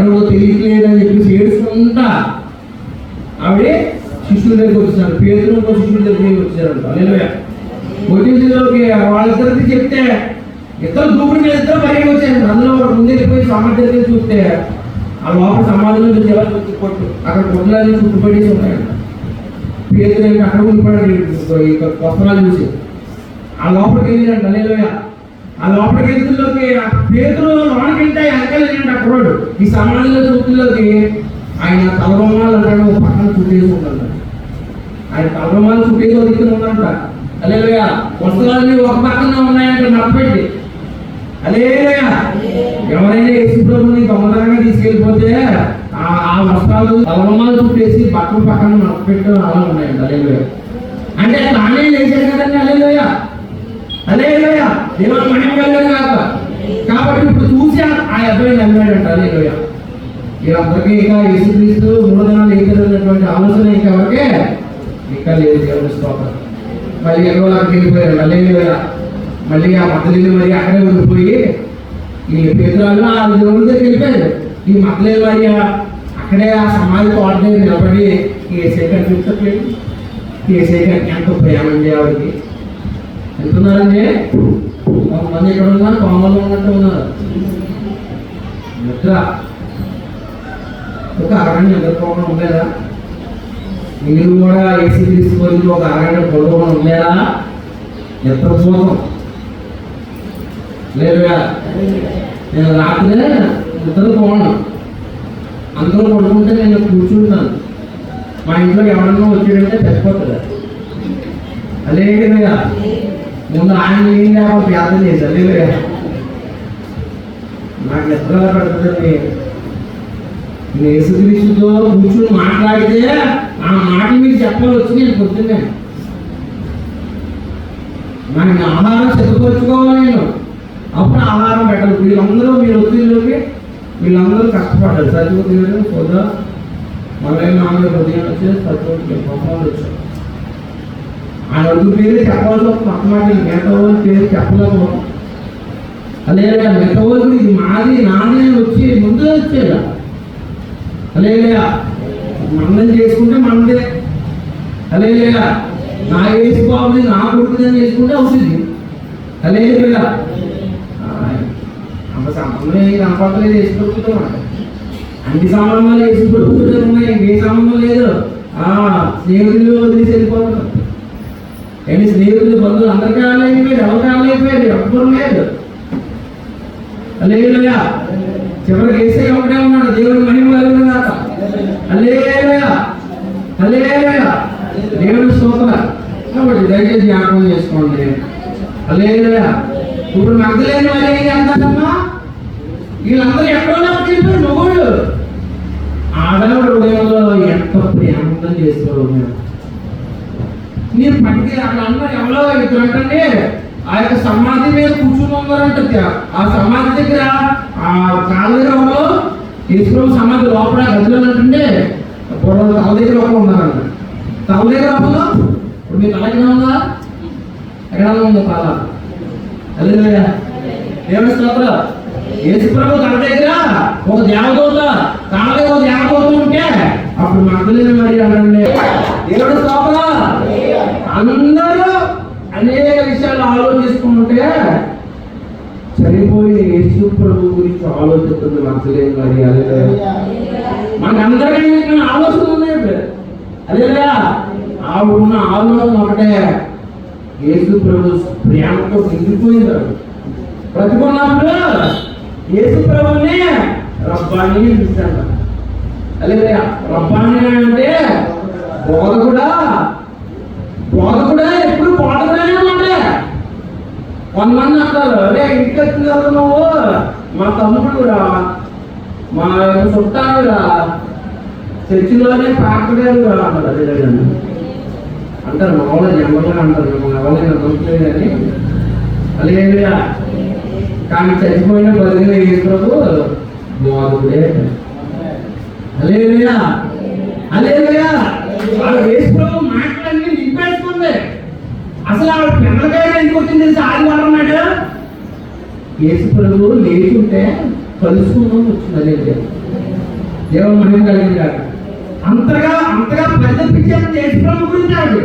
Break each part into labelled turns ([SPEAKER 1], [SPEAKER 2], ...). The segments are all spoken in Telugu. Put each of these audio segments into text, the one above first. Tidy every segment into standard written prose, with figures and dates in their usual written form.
[SPEAKER 1] ఎక్కడో తెలియట్లేదని చెప్పేసి ఏడుచుకుంటా ఆవిడ శిష్యుల దగ్గరికి వచ్చారు. పేతురు శిష్యుల దగ్గరికి వచ్చారంట. హల్లెలూయా. వచ్చేసిలోకి వాళ్ళిద్దరికి చెప్తే ఇద్దరు దూకుడు మీద ఇద్దరు బయటకు వచ్చారు. అందులో ఒక ముందు వెళ్ళిపోయి సమాధి దగ్గర చూస్తే ఆ లోపల సమాధిలో కొట్టు అక్కడ కొట్లాన్ని చుట్టుపడేసి ఉన్నాయంట. పేతురు అక్కడ ఉండిపోయాడు వస్త్రాలు చూసి. ఆ లోపలికి వెళ్ళారంట. హల్లెలూయా. ఆ లోపలికి వెళ్తుల్లోకి పేతురు లోపలికి వెళ్తే వెనకాలండి అక్కడోడు ఈ సమాధిలో చూపుల్లోకి ఆయన తలబొమ్మాలు అంటాడు పక్కన చుట్టేసి ఉంటాడు. ఆయన తలబొమ్మాలు చుట్టేసి వదిలి ఉందంట. హల్లెలూయా. వస్త్రాలన్నీ ఒక పక్కన ఉన్నాయంటే నడపెట్టి. హల్లెలూయా. ఎవరైనా యేసు ప్రభుని దొంగతనంగా తీసుకెళ్ళిపోతే ఆ వస్త్రాలు తలబొమ్మాలు చుట్టేసి పక్కన పక్కన నడపెట్టి అలా ఉన్నాయంట. హల్లెలూయా. అంటే తానే లేచాడు కదండి. హల్లెలూయా. హల్లెలూయా. దేవుని మహిమ కలుగును గాక. కాబట్టి ఇప్పుడు చూసి ఆ అబ్బాయి నమ్మాడంట. హల్లెలూయా. వీళ్ళందరికీ ఇంకా యేసుక్రీస్తు 3 దినాలు లేదన్నటువంటి ఆలోచన ఇంకా ఎవరికే ఇంకా లేదు. దేవుని స్తోత్రం. మళ్ళీ ఎక్కడోకి వెళ్ళిపోయారు. హల్లెలూయా. మళ్ళీ ఆ మద్దలీలు మరి అక్కడే ఉండిపోయి ఈ పేతురాలు ఆ దేవుడి దగ్గర వెళ్ళిపోయారు. ఈ మద్దలీలు మరి అక్కడే ఆ సమాధి తోట దగ్గర నిలబడి ఏసై కనిపించట్లేదు. ఏసై గారికి ఎంతో ప్రేమ అండి ఆవిడకి. ఎంతున్నారండి? కొంతమంది ఎక్కడ ఉన్నారు? కోమల్లో ఉన్నట్టు ఉన్నారు. నిద్ర ఒక అరగంట నిద్రపోవడం ఉండలేదా? మీరు కూడా ఏసీ తీసుకొని ఒక అరగంట పడుకోవడం ఉండలేదా? నిద్రపోతాం లేదా? నేను రాత్రి నిద్రపోను. అందరూ పడుకుంటే నేను కూర్చుంటాను. మా ఇంట్లో ఎవరన్నా వచ్చాడంటే చచ్చిపోతుంది. అదే కదా ముందు ఆయన ఏం కావాలి ప్రార్థన చేశారు. లేదా నాకు నిద్ర పెడుతుంది. నేను యేసుక్రీస్తుతో కూర్చుని మాట్లాడితే ఆ మాట మీరు చెప్పాలి వచ్చి నేను పొద్దున్నే నాకు ఆహారం సిద్ధపరచుకోవాలి. నేను అప్పుడు ఆహారం పెట్టాలి. వీళ్ళందరూ మీరు ఒత్తిడిలోకి వీళ్ళందరూ కష్టపడ్డారు. సత్యవతి గారు పొద్దు మళ్ళీ నాన్న ఉదయం వచ్చేసి సత్యవతి పంపాలు వచ్చారు. ఆయన వద్దు పేరు చెప్పాల్సి ఒక పక్క మాట మిగతా వాళ్ళ పేరు చెప్పలేకపోతాం. అదే మిగతా వాళ్ళు ఇది మాది నాది అని వచ్చి ముందు వచ్చేదా? హల్లెలూయా. మందం చేసుకుంటే మనదే. హల్లెలూయా. నా వేసుకోవాలి నా కొడుకుదని చేసుకుంటే అవుతుంది. హల్లెలూయా. అంత సంబంధం కనపడలేదు వేసుకుంటూ అన్ని సంబంధాలు వేసుకుంటూ ఉన్నాయి. ఏ సంబంధం లేదు. స్నేహితులు వదిలేసి వెళ్ళిపోతున్నారు. ఏంటి స్నేహితులు బంధువులు అందరికీ ఆలైపోయారు. ఎవరికి ఆలైపోయారు? ఎవ్వరు లేదు. హల్లెలూయా. చివరికి యేసయ్య ఒకటే ఉన్నాడు. దేవుని మహిమ కలుగును గాక. హల్లెలూయా. హల్లెలూయా. దేవుని స్తోత్రం. కాబట్టి దయచేసి జ్ఞాపకం చేసుకోండి. హల్లెలూయా. ఇప్పుడు మగ్ధలేని మరి ఏం చేస్తారమ్మా? వీళ్ళందరూ ఎక్కడో చెప్పారు. మగోళ్ళు ఆడవాడు హృదయంలో ఎంత ప్రేమం చేసుకోవడం మీరు పట్టుకే అక్కడ అందరూ ఎవరో ఇద్దరంటే ఆ యొక్క సమాధి మీద కూర్చుని ఉన్నారంట. ఆ సమాధి దగ్గర ఆ కాళ్ళ దగ్గర యేసుప్రభు సమాధి లోపల గదిలో అంటే తల దగ్గర ఒక ఉన్నారంట. తల దగ్గర ఇప్పుడు మీ తల ఎక్కడ ఉందా? ఎక్కడ ఉందో తల? హల్లెలూయా. దేవుని స్తోత్రం. యేసుప్రభు తల దగ్గర ఒక దేవదూత, తల దగ్గర ఒక దేవదూత ఉంటే అప్పుడు మగ్ధలేని మరి అనండి. దేవుని స్తోత్రం. అందరూ అనేక విషయాలు ఆలోచిస్తుంటే చనిపోయిన యేసు ప్రభు గురించి ఆలోచిస్తుంది మగ్ధలేని మరి. హల్లెలూయా. మనకందరికీ ఆలోచన ఉన్నాయి. హల్లెలూయా. ఆవిడున్న ఆలోచన ఒకటే, యేసు ప్రభు ప్రేమతో నిండిపోయింది. బ్రతుకున్నప్పుడు యేసు ప్రభుని రబ్బాని పిలుస్తాడు. హల్లెలూయా. రబ్బాని అంటే బోధకుడా. బోధకుడా ఎప్పుడు బోధకుడానే ఉంటే కొంతమంది అంటారు, అరే ఇంటికి వచ్చిన తర్వాత నువ్వు మా తమ్ముడు రా, మా చుట్టాలు రా, చర్చిలోనే పాకడాలు రా అంటారు. అదే అంటారు. మామూలుగా జన్మగా అంటారు. ఎవరైనా నమ్మట్లేదు అని. హల్లెలూయా. కానీ చచ్చిపోయిన బతికిన యేసు ప్రభు బోధకుడే. హల్లెలూయా. హల్లెలూయా. యేసు ప్రభు మాటలన్నీ నింపేసుకుంది. అసలు ఆవిడ పెద్దగా ఎందుకు వచ్చింది తెలిసి ఆదివారం నాడు యేసు ప్రభు లేచుంటే కలుసుకుందాం వచ్చింది. దేవుని మహిమ కలిగింది కాక. అంతగా పరితపించారు యేసు ప్రభు గురించి. ఆవిడ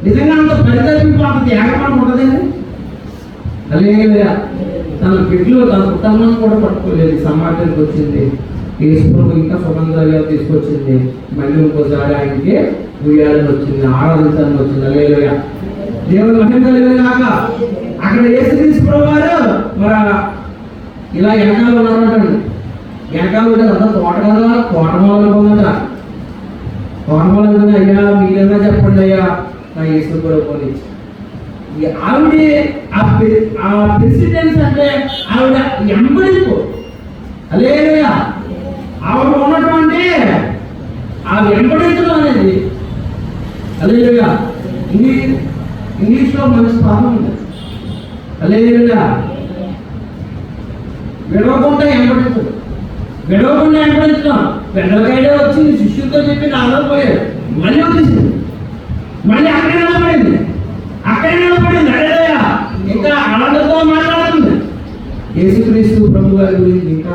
[SPEAKER 1] నిజంగా అంత పరితపింపు అంత త్యాగం ఉండదండి. హల్లెలూయా. తన బిడ్డలు తన కుటుంబం కూడా పట్టుకోలేదు. సమాజానికి వచ్చింది. యేసు ప్రభు ఇంకా సుగంధాలు తీసుకొచ్చింది. మళ్ళీ ఇంకోసారి ఆయనకి ఉయ్యాలని వచ్చింది, ఆరాధించాలని వచ్చింది. హల్లెలూయా. దేవుని మహిమ కలిగింది కాక. అక్కడ యేసుక్రీస్తు ప్రభు వారు మరి ఇలా వెనకాల ఉన్నారంటండి. వెనకాల ఉంటే అంతా తోట కదా, తోటమాలను పొందట. తోటమాలను అయ్యా మీరేనా చెప్పండి అయ్యా నా యేసు ప్రభు. ఆవిడ ఆ ప్రెసిడెన్స్ అంటే ఆవిడ ఎంబడింపు. హల్లెలూయా. ఆవిడ ఉన్నటువంటి ఆ వెంబడించడం అనేది, హల్లెలూయా, ఇంగ్లీష్లో మంచి పదం ఉంది. హల్లెలూయా. విడవకుండా ఎంబడించడం, విడవకుండా ఎంబడించడం. పెద్దలకైనా వచ్చింది, శిష్యులతో చెప్పి నాలో పోయాడు, మళ్ళీ వచ్చేసింది, మళ్ళీ అక్కడే నిలబడింది. హల్లెలూయా. ఇంకా ఆనందంతో మాట్లాడుతుంది. యేసుక్రీస్తు ప్రభు గారి గురించి ఇంకా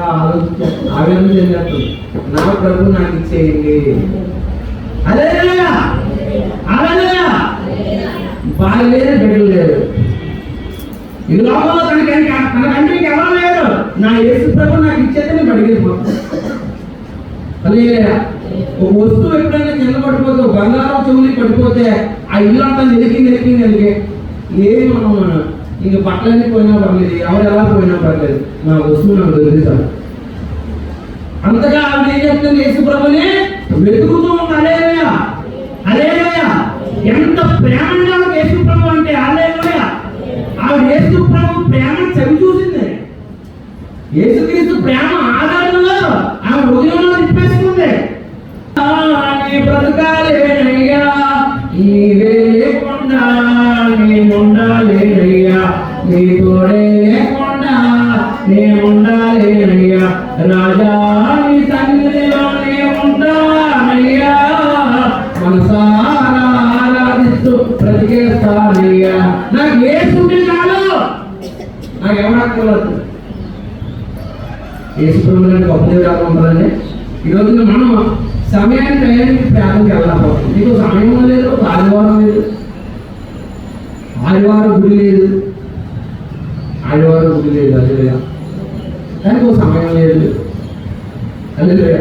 [SPEAKER 1] ఆవేదన చెందినట్టు, నా ప్రభు నాకు ఇచ్చేయండి. హల్లెలూయా. హల్లెలూయా. వాళ్ళు లేరు, బిడ్డలు లేరు. ఈ లోకంలో తనకంటే ఎవరు లేరు. నా యేసు ప్రభు నాకు ఇచ్చేది నేను అడిగేది. హల్లెలూయా. ఒక వస్తువు ఎప్పుడైనా కింద పడిపోతే, బంగారం చెవులు పడిపోతే ఆ ఇల్లు అంతా నిలికి ఏమి మనం ఇంక బట్టలన్నీ పోయినా పర్లేదు, ఎవరు ఎలా పోయినా పర్లేదు, నా వస్తువు నాకు దొరుకుతాను. అంతగా ఆవిడ ఏం చెప్తుంది, యేసు ప్రభుని వెతుకుతూ ఉంది. హల్లెలూయా. హల్లెలూయా. ఎంత ప్రేమగా యేసు ప్రభు అంటే, హల్లెలూయా. ఆవిడ యేసు ప్రభు ప్రేమను చవి చూసింది. యేసుక్రీస్తు ప్రేమ ఆధారంలో ఆమె హృదయంలో తిప్పేసుకుంది. నీ బ్రతకాలేనయ్యా, నీవే లేకుండా నేనుండాలేనయ్యా, నీ తోడే లేకుండా నేనుండాలేనయ్యా, రాజా నీ సన్నిధిలో నేనుంటానయ్యా, మనసారా ఆరాధిస్తూ బ్రతికేస్తానయ్యా. నాకు యేసుంటే చాలు, నాకు ఎవరక్కర్లేదు. యేసు ప్రభువుని గొప్ప దేవుడు ఉంటుందండి. ఈరోజు మనం సమయాన్ని టయానికి ప్రార్థనకి వెళ్ళకపోతుంది. నీకు సమయం లేదు, ఆదివారం లేదు, ఆదివారం గుడి లేదు, హల్లెలూయా. దానికి ఒక సమయం లేదు. హల్లెలూయా.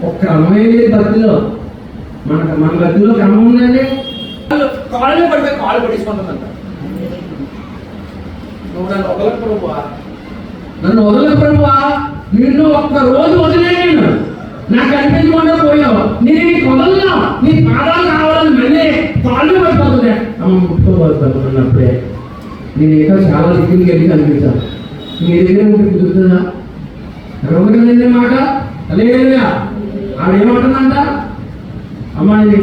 [SPEAKER 1] ఒక క్రమమే లేదు భక్తిలో. మన భక్తిలో క్రమం ఉందండి. కాళ్ళు పడిపోయి కాళ్ళు పట్టించుకుంటుందంట. నువ్వు నన్ను వదలకు ప్రభువా, నిన్ను ఒక్క రోజు వదిలేను, నాకు అనిపించకుండా పోయావు, నేను నీకు వదలను, నీ పాదాలు కావాలని మళ్ళీ కాళ్ళు పడిపోతుంది. అమ్మ ముట్టుకోబడుతున్నప్పుడే నేను ఇంకా చాలా దిక్కులు వెళ్ళి కనిపించాను. మీ దగ్గర ఉంటే కుదురుతుందా? కదండి మాట. హల్లెలూయా. ఆవిడ ఏమంటుందంట, అమ్మ నేను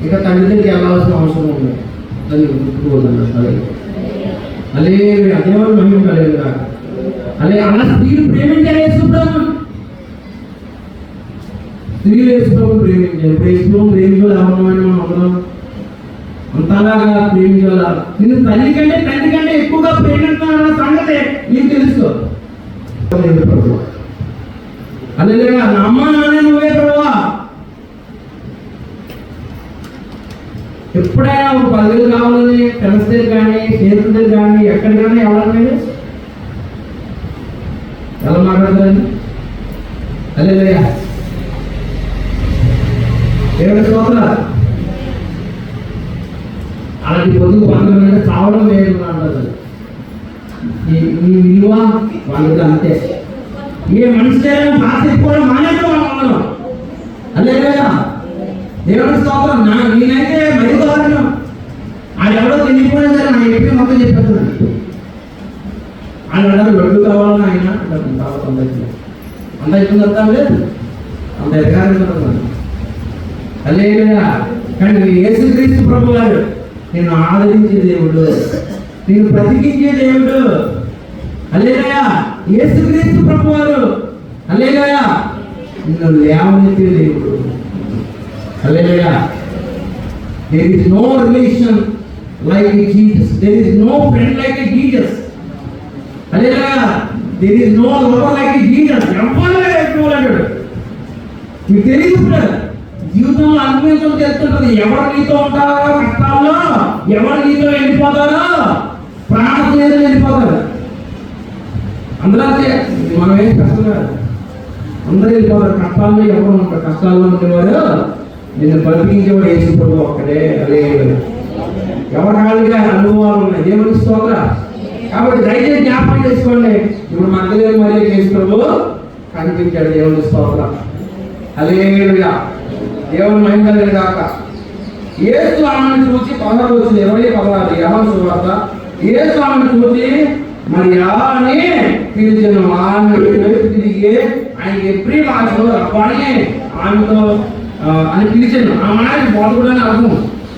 [SPEAKER 1] ఇంకా తండ్రి దగ్గరికి వెళ్ళాల్సిన అవసరం ఉంది, తల్లి ముట్టుకోవద్దన్న. హల్లెలూయా. దేవుని మహిమ కలుగునుగాక. అలా స్త్రీలు ప్రేమించారు యేసు ప్రభువును. స్త్రీలు యేసు ప్రభువును ప్రేమించారు. యేసు ప్రభువును ప్రేమించాలి. ఎవరమైన మనం అందరం అంతలాగా ప్రేమించాల. నేను తల్లి కంటే ఎక్కువగా ప్రేమిస్తున్నానన్న సంగతి నీకు తెలుసు. హల్లెలూయా. నా అమ్మ నాన్న నువ్వే ప్రభువా. ఎప్పుడైనా ఒక పదవులు కావాలని ఫ్రెండ్స్ దగ్గర కానీ స్నేహితుల దగ్గర కానీ ఎక్కడ కానీ ఎవరైనా ఎలా మాట్లాడతారండి? హల్లెలూయా. దేవుని స్తోత్రాలు. అలాంటి పొదుగు బంధం చావడం లేదు అంటారు. ఈ విలువ వాళ్ళకి అంతే. ఏ మనిషి భాష కూడా మానేస్తాం. హల్లెలూయా. దేవుని స్తోత్రం. నేనైతే మరి దారుణం. అది ఎవరో తెలియకపోయినా సరే నా చెప్పి మొత్తం చెప్పేస్తున్నాను. ఆయన అన్నారు లడ్డు కావాలని ఆయన అంత ఇస్తుందంతా లేదు, అంత ఎదగాలి. హల్లెలూయా. కానీ యేసుక్రీస్తు ప్రభు గారు నేను ఆదరించే దేవుడు, నేను బ్రతికించే దేవుడు. హల్లెలూయా. యేసుక్రీస్తు ప్రభు వారు హల్లెలూయా నిన్ను లేవనెత్తే దేవుడు. హల్లెలూయా. There is no relation like Jesus. There is no friend like Jesus. Hallelujah. There is no lover like Jesus. ఎవరు ఎక్కువ మీకు తెలియదు. ఇప్పుడు జీవితంలో అనుభవించడం తెలుస్తుంటది. ఎవరు నీతో ఉంటారో కష్టాల్లో, ఎవరు నీతో వెళ్ళిపోతారో, ప్రాణ స్నేహితులు వెళ్ళిపోతారు. అందరూ అంతే. మనం ఏం కష్టం కాదు, అందరూ వెళ్ళిపోతారు. కష్టాల్లో ఎవరు ఉంటారు? కష్టాల్లో ఉండేవారు నిన్ను బతికించేవాడు యేసు ప్రభువు ఒక్కడే. అదే ఎవరిగా అనుభవాలు ఉన్నాయి. దేవుని స్తోత్రం. కాబట్టి దయచేసి జ్ఞాపకం చేసుకోండి. ఇప్పుడు మధ్యలో మరీ యేసు ప్రభువు కనిపించాడు. దేవుని స్తోత్రం. హల్లెలూయా. దేవుని మహిమ కలుగును గాక. యేసు ఆమెను చూసి 16 యోహాను సువార్త. యేసు ఆమెను చూసి మరియా అని పిలిచెను. ఆమె తిరిగి ఆయన ఎవ్రీ భాషలో రబ్బాని ఆమెతో అని పిలిచాను. ఆ మాట బాగుడని అర్థం.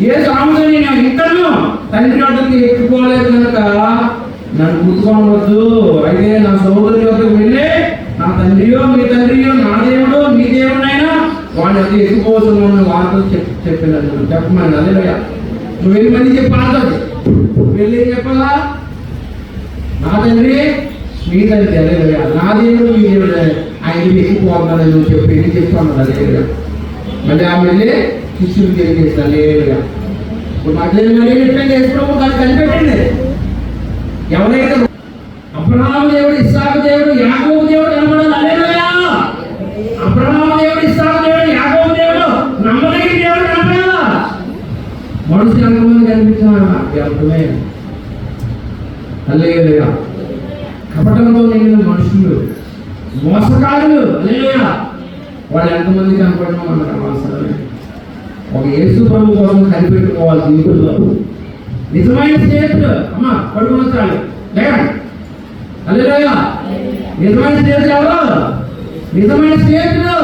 [SPEAKER 1] యేసు ఆమెతో నేను ఇంకను తండ్రి వద్దకు ఎక్కిపోలేదు కనుక నన్ను గుర్తుకోవద్దు. అయితే నా సోదరుడి వద్దకు వెళ్ళి నా తండ్రియో మీ తండ్రియో నా దేవుడో మీ దేవుడైనా వాడిని అది ఎక్కిపోతున్నాను వార్తలు చెప్పినాను చెప్పమని. అదే నువ్వు వెళ్ళి మంది చెప్పాలి. వెళ్ళి చెప్పాలా? నా తండ్రి మీ తండ్రి. అదే నా దేవుడు మీ దేవుడు ఆయన ఎక్కిపోతున్నాను నువ్వు చెప్పి చెప్తాను. అదే మళ్ళీ ఆమె వెళ్ళి శిష్యులు తెలియజేస్తాను. లేదుగా ఇప్పుడు మధ్యలో మళ్ళీ చేసుకోవడం దాన్ని కనిపెట్టండి. ఎవరైతే అబ్రహాము దేవుడు, ఇస్సాకు దేవుడు, యాకోబు దేవుడు కనబడాలి. హల్లెలూయా. అబ్రహాము దేవుడు, ఇస్సాకు దేవుడు, యాకోబు దేవుడు, నమ్మదగిన దేవుడు కనపడాలా? మనుషులు ఎంతమంది కనిపించాలి? అర్థమే. హల్లెలూయా. కపటంతో నిండిన మనుషులు, మోసకారులు. హల్లెలూయా. వాళ్ళు ఎంతమంది కనపడినా మనకు అవసరమే. ఒక యేసు ప్రభు కోసం కనిపెట్టుకోవాలి జీవితంలో. నిజమైన స్నేహితుడు అమ్మ పడుకున్న చాలు లేకండి. హల్లెలూయా. నిజమైన స్నేహితుడు ఎవరు? నిజమైన స్నేహితుడు.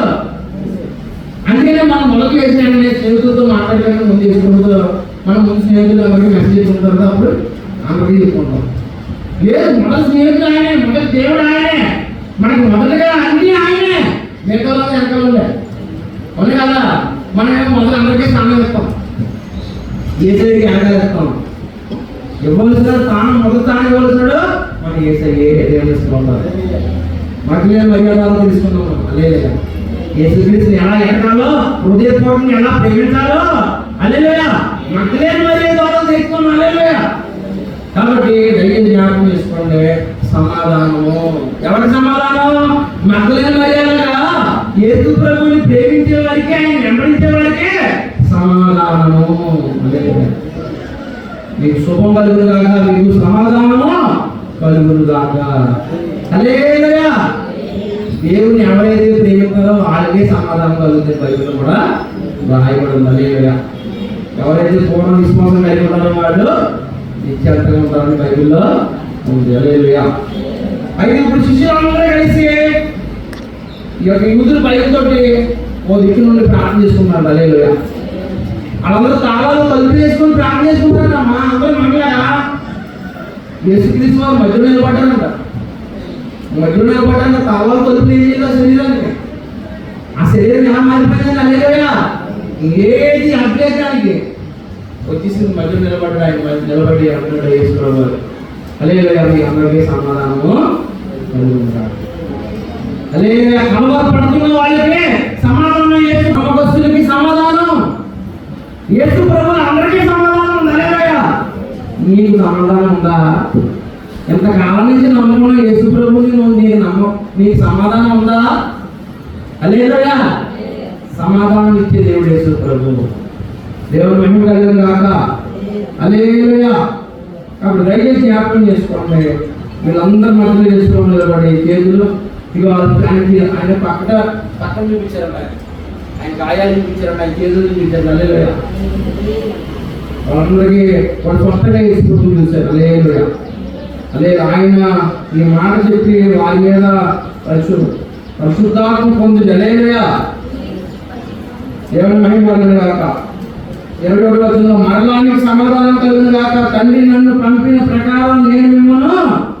[SPEAKER 1] అందుకనే మనం మొదలు వేసిన స్నేహితులతో మాట్లాడడానికి ముందు చేసుకుంటూ మనం ముందు స్నేహితులు ఎవరికి మెసేజ్ చేసుకుంటారు. అప్పుడు అందరికీ చెప్పుకుంటాం. లేదు, మొదటి స్నేహితుడు ఆయనే, మొదటి దేవుడు ఆయనే, మనకు మొదటిగా అన్నీ ఆయనే. మిగతా వెనకాల అవును కదా. మనం మొదలు అందరికీ స్థానం ఇస్తాం, ఏసైకి వెనకాలిస్తాం. ఇవ్వవలసిన స్థానం మొదటి స్థానం ఇవ్వవలసినాడు మన ఏసయ్యే. దేవునిస్తున్నారు మధ్య మర్యాదలు తెలుసుకున్నాం. అలేలుయా. యేసుక్రీస్తుని ఎలా ఎక్కాలో, హృదయపూర్వకంగా ఎలా ప్రేమించాలో, హల్లెలూయా, మధ్యలేని మర్యాదలు తెలుసుకున్నాం. హల్లెలూయా. కాబట్టి దయచేసి జ్ఞాపకం చేసుకోండి. సమాధానము ఎవరి సమాధానం? మధ్యలేని మర్యాదగా యేసు ప్రభువుని ప్రేమించే వారికి, ఆయన వెంబడించే వారికి సమాధానము. మీకు శుభం కలుగును గాక, మీకు సమాధానము కలుగును గాక. హల్లెలూయా. దేవుని ఎవరైతే ప్రేమిస్తారో వాళ్ళకే సమాధానం కలుగుతుంది. బైబిల్లో కూడా రాయబడి ఉంది. హల్లెలూయా. ఎవరైతే పూర్ణ విశ్వాసం కలిగి ఉన్నారో వాళ్ళు నిశ్చయంగా ఉంటారని బైబిల్లో ఉంది. హల్లెలూయా. అయితే ఇప్పుడు శిష్యులందరూ కలిసి ఈ యొక్క యూదుల బైబిల్తోటి ఓ దిక్కు నుండి ప్రార్థన చేసుకున్నారు. హల్లెలూయా. వాళ్ళందరూ తాళాలు తలుపు చేసుకుని ప్రార్థన చేసుకుంటారమ్మా. అందరూ మంగళగా యేసుక్రీస్తు వారు మధ్యలో నిలబడ్డారంట. మధ్యలో నిలబడ్డాక తాళాలు తలుపులు ఏం చేయాలి? శరీరానికి ఆ శరీరం ఎలా మారిపోయింది? హల్లెలూయా. ఏది అభ్యర్థానికి వచ్చేసింది. మధ్యలో నిలబడ్డాడు. ఆయన నిలబడి అంటున్నాడు యేసు ప్రభువు. హల్లెలూయా. మీ అందరికీ సమాధానము కలుగునుగాక. హల్లెలూయా. కలవర పడుతున్న వాళ్ళకి సమాధానం, యేసు నమ్మకస్తులకి సమాధానం, యేసు ప్రభువు అందరికీ సమాధానం ఉంది. హల్లెలూయా. నీకు సమాధానం ఉందా? ఎంతకాలం నుంచి నమ్మకం యేసు ప్రభువుని నీకు సమాధానం ఉందా? హల్లెలూయా. సమాధానం ఇచ్చే దేవుడు యేసు ప్రభువు. దేవుని మహిమ కలుగును గాక. హల్లెలూయా. కాబట్టి దయచేసి జ్ఞాపకం చేసుకోండి. వీళ్ళందరూ మధ్యలో చేసుకోండి. నిలబడి చేతులు ఇక ఆయన పక్కన చూపించారంట. ఆయన గాయాలు చూపించారంట, ఆయన చేతులు చూపించారు. హల్లెలూయా. వాళ్ళందరికీ వాళ్ళు స్వస్థంగా ఇసుకుంటూ చూశారు. హల్లెలూయా. అదే ఆయన ఈ మాట చెప్పి వారి మీద పరిశుద్ధాత్మ పొంది. హల్లెలూయా. దేవుని మహిమ కలుగును గాక. 21వ వచనంలో మరణానికి సమాధానం కలుగును గాక. తండ్రి నన్ను పంపిన ప్రకారం నేను మిమ్మల్ని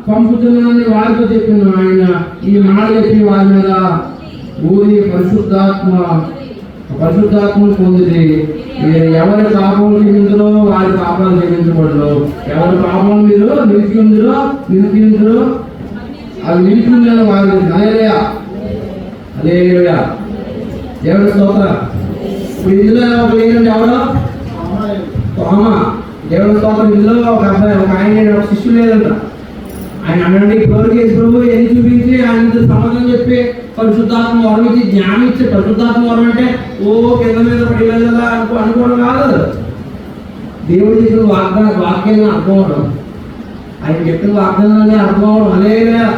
[SPEAKER 1] పంపుతున్నానని వారితో చెప్పిన ఆయన ఈ మాట చెప్పి వారి మీద ఊరి పరిశుద్ధాత్మను పొందింది. మీరు ఎవరి పాపం క్షమించరో వారి పాపాలు క్షమించబడరు. ఎవరి పాపం మీరు నిలిచిందరో అవి నిలిచిందని వారి. హల్లెలూయా. హల్లెలూయా. దేవుడి స్తోత్రం. ఇప్పుడు ఇందులో ఒక లేదండి ఎవరో తోమ. దేవుడి స్తోత్రం. ఇందులో ఒక అబ్బాయి, ఒక ఆయన, ఒక శిష్యుడు లేదంట. ఆయన అనండి ప్రభు ఏం చూపించి ఆయన సమాధానం చెప్పి పరిశుద్ధాత్మ వరం ఇచ్చి జ్ఞానం ఇచ్చి, పరిశుద్ధాత్మ వరం అంటే ఓ కింద మీద పడి వెళ్ళదా అనుకోవడం కాదు. దేవుడు చెప్పిన వాక్యాన్ని అర్థం అవడం, ఆయన చెప్పిన వాగ్దానాన్ని అర్థం అవడం. అదే